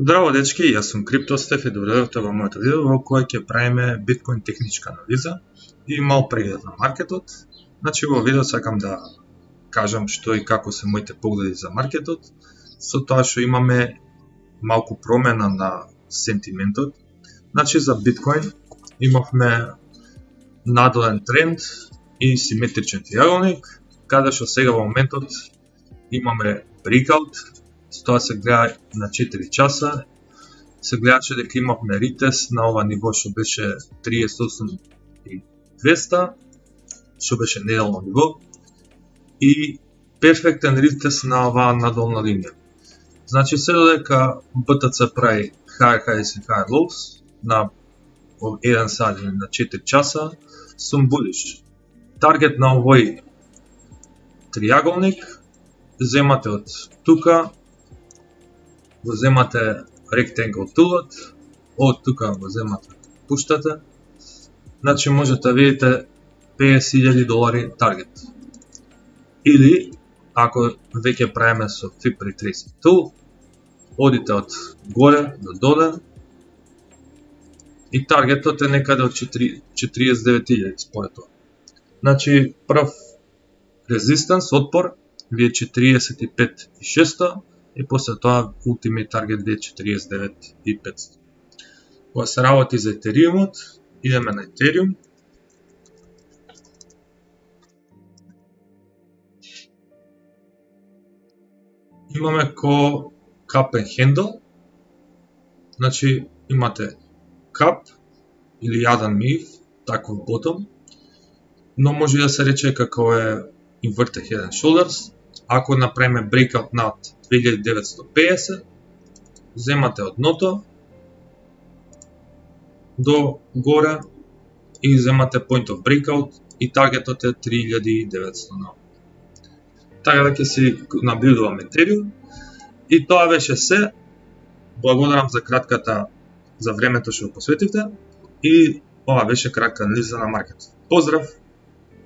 Здраво дечки, јас сум Криптостеф и добредовте во моето видео во кое ќе правиме биткоин техничка анализа и мал преглед на маркетот. Значи во видео сакам да кажам што и како се моите погледи за маркетот, со тоа што имаме малку промена на сентиментот. Значи за биткоин имавме надолен тренд и симетричен триаголник, каде што сега во моментот имаме breakout. Тоа се гледа на 4 часа, се гледаше дека имавме ритест на ова ниво што беше 38.200, што беше неделно ниво, и перфектен ритест на оваа надолна линија. Значи се додека BTC прави higher highs и higher lows на 1 сат или на 4 часа, сум bullish. Таргет на овој триаголник земате од тука, го земате rectangle tool-от, од тука го земате, пуштате, значи можете да видите $50,000 таргет. Или, ако веќе правиме со Fib Retracement Tool, одите од горе до доле и таргетот е некаде од 49,000 според тоа. Значи, прв резистанс, отпор, ви е 45,600, и после тоа ултимейт таргет е 49,500. Кога се работи за Етериумот, идеме на Етериум. Имаме ко cup and handle, значи имате cup или јадан мив, таков bottom, но може да се рече како е inverted head and shoulders. Ако направиме breakout над 2950, земате од дното до горе и земате point of breakout и таргетот е 3900. Така да ќе си набљудуваме Ethereum. И тоа беше се. Благодарам за кратката, за времето што го посветивте, и ова беше кратка анализа на маркетот. Поздрав!